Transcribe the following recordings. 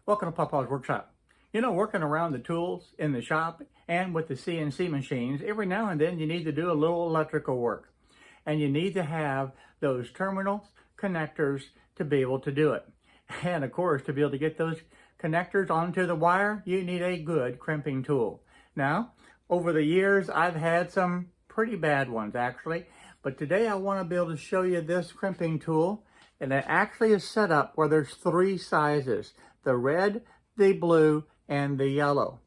Welcome to Papa's Workshop. You know, working around the tools in the shop and with the CNC machines, every now and then you need to do a little electrical work. And you need to have those terminal connectors to be able to do it. And of course, to be able to get those connectors onto the wire, you need a good crimping tool. Now, over the years, I've had some pretty bad ones actually, but today I want to be able to show you this crimping tool. And it actually is set up where there's three sizes: the red, the blue, and the yellow.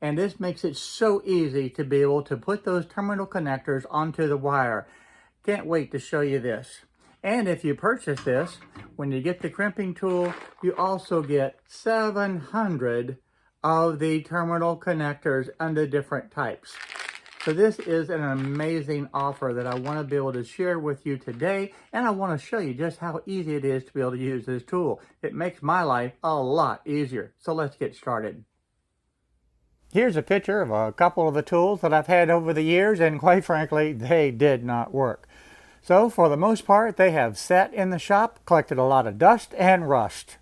And this makes it so easy to be able to put those terminal connectors onto the wire. Can't wait to show you this. And if you purchase this, when you get the crimping tool, you also get 700 of the terminal connectors and the different types. So this is an amazing offer that I want to be able to share with you today, and I want to show you just how easy it is to be able to use this tool. It makes my life a lot easier. So let's get started. Here's a picture of a couple of the tools that I've had over the years, and quite frankly, they did not work. So for the most part, they have sat in the shop, collected a lot of dust and rust.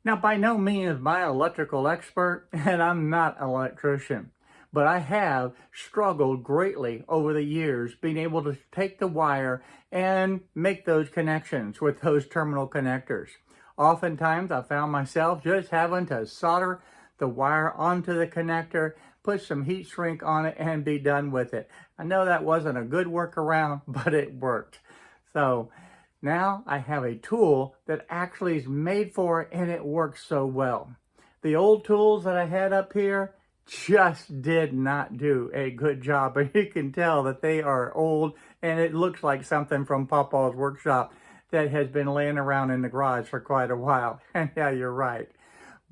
Now, by no means am I an electrical expert, and I'm not an electrician. But I have struggled greatly over the years being able to take the wire and make those connections with those terminal connectors. Oftentimes I found myself just having to solder the wire onto the connector, put some heat shrink on it, and be done with it. I know that wasn't a good workaround, but it worked. So now I have a tool that actually is made for it, and it works so well. The old tools that I had up here just did not do a good job, and you can tell that they are old, and it looks like something from Papa's Workshop that has been laying around in the garage for quite a while. And yeah, you're right,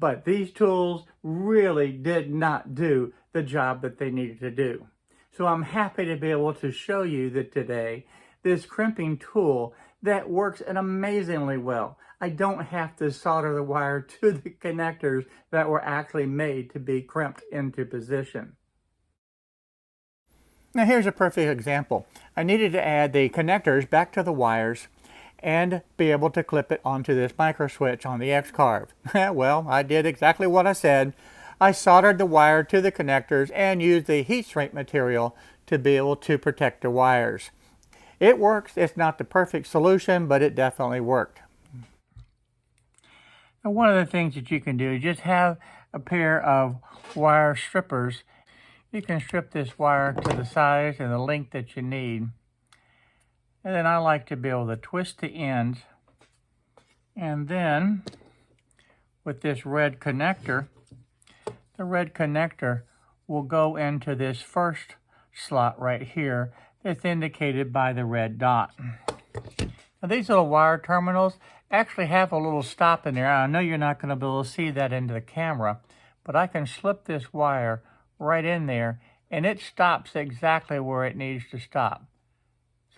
but these tools really did not do the job that they needed to do. So I'm happy to be able to show you that today this crimping tool that works amazingly well. I don't have to solder the wire to the connectors that were actually made to be crimped into position. Now here's a perfect example. I needed to add the connectors back to the wires and be able to clip it onto this micro switch on the X-Carve. Well, I did exactly what I said. I soldered the wire to the connectors and used the heat shrink material to be able to protect the wires. It works. It's not the perfect solution, but it definitely worked. Now, one of the things that you can do is just have a pair of wire strippers. You can strip this wire to the size and the length that you need. And then I like to be able to twist the ends. And then with this red connector, the red connector will go into this first slot right here that's indicated by the red dot. Now these little wire terminals actually have a little stop in there. I know you're not going to be able to see that into the camera, but I can slip this wire right in there and it stops exactly where it needs to stop.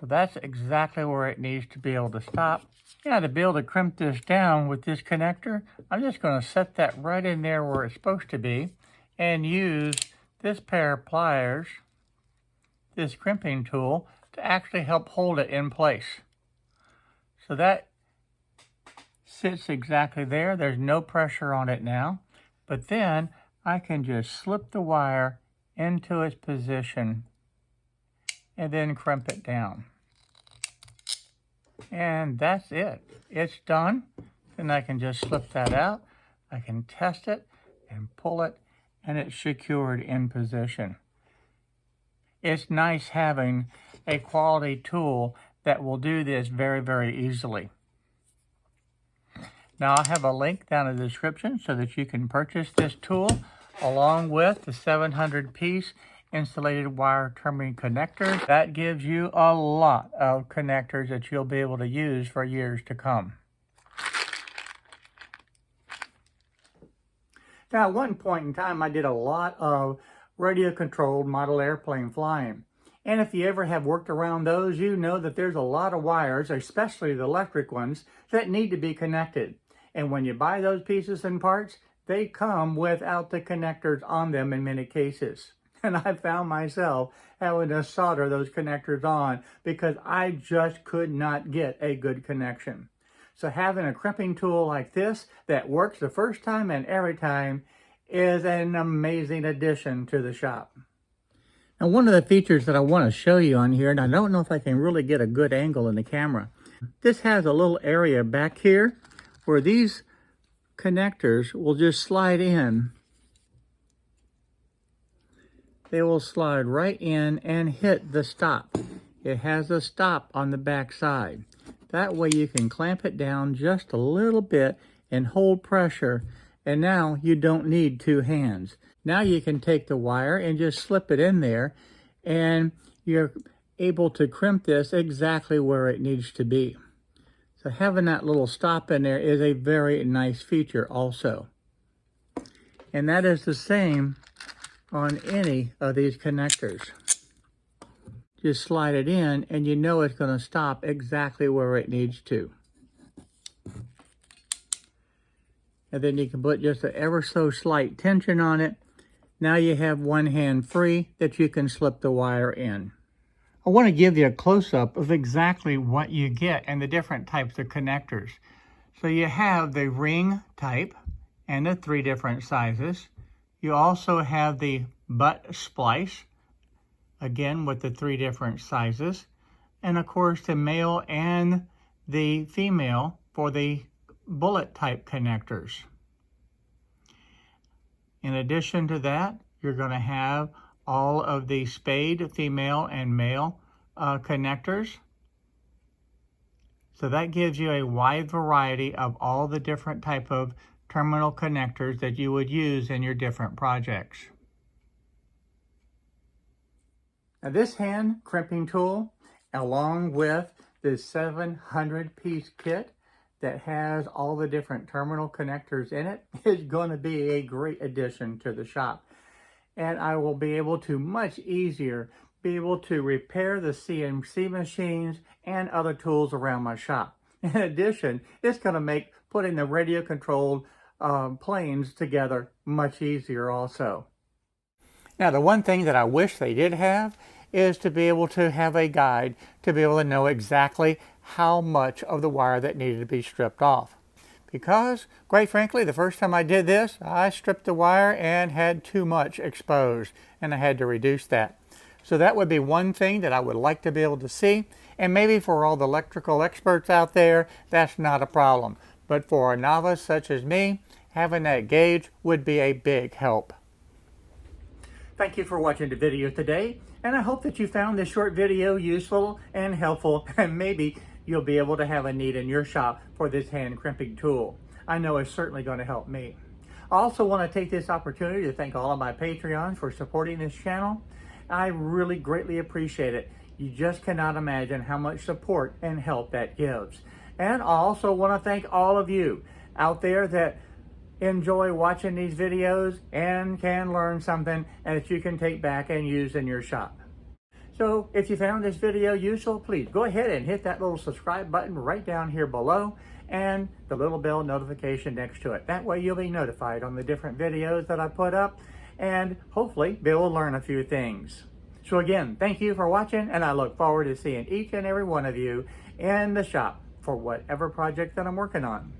So that's exactly where it needs to be able to stop. Now to be able to crimp this down with this connector, I'm just going to set that right in there where it's supposed to be and use this pair of pliers, this crimping tool, to actually help hold it in place. So that sits exactly there. There's no pressure on it now. But then I can just slip the wire into its position and then crimp it down. And that's it. It's done. Then I can just slip that out. I can test it and pull it, and it's secured in position. It's nice having a quality tool that will do this very, very easily. Now I have a link down in the description so that you can purchase this tool along with the 700-piece insulated wire terminal connectors. That gives you a lot of connectors that you'll be able to use for years to come. Now at one point in time I did a lot of radio-controlled model airplane flying. And if you ever have worked around those, you know that there's a lot of wires, especially the electric ones, that need to be connected. And when you buy those pieces and parts, they come without the connectors on them in many cases. And I found myself having to solder those connectors on because I just could not get a good connection. So having a crimping tool like this that works the first time and every time is an amazing addition to the shop. Now, one of the features that I want to show you on here, and I don't know if I can really get a good angle in the camera, this has a little area back here where these connectors will just slide in. They will slide right in and hit the stop. It has a stop on the back side. That way you can clamp it down just a little bit and hold pressure, and now you don't need two hands. Now you can take the wire and just slip it in there, and you're able to crimp this exactly where it needs to be. So having that little stop in there is a very nice feature also. And that is the same on any of these connectors. Just slide it in and you know it's going to stop exactly where it needs to. And then you can put just an ever so slight tension on it. Now you have one hand free that you can slip the wire in. I want to give you a close-up of exactly what you get and the different types of connectors. So you have the ring type and the 3 different sizes. You also have the butt splice, again with the 3 different sizes. And of course the male and the female for the bullet type connectors. In addition to that, you're going to have all of the spade female and male connectors. So that gives you a wide variety of all the different type of terminal connectors that you would use in your different projects. Now this hand crimping tool, along with the 700-piece kit that has all the different terminal connectors in it, is going to be a great addition to the shop. And I will be able to much easier be able to repair the CNC machines and other tools around my shop. In addition, it's going to make putting the radio controlled planes together much easier also. Now the one thing that I wish they did have is to be able to have a guide to be able to know exactly how much of the wire that needed to be stripped off. Because, quite frankly, the first time I did this, I stripped the wire and had too much exposed, and I had to reduce that. So that would be one thing that I would like to be able to see, and maybe for all the electrical experts out there, that's not a problem. But for a novice such as me, having that gauge would be a big help. Thank you for watching the video today, and I hope that you found this short video useful and helpful, and maybe you'll be able to have a need in your shop for this hand crimping tool. I know it's certainly going to help me. I also want to take this opportunity to thank all of my Patreons for supporting this channel. I really greatly appreciate it. You just cannot imagine how much support and help that gives. And I also want to thank all of you out there that enjoy watching these videos and can learn something that you can take back and use in your shop. So if you found this video useful, please go ahead and hit that little subscribe button right down here below and the little bell notification next to it. That way you'll be notified on the different videos that I put up and hopefully be able to learn a few things. So again, thank you for watching, and I look forward to seeing each and every one of you in the shop for whatever project that I'm working on.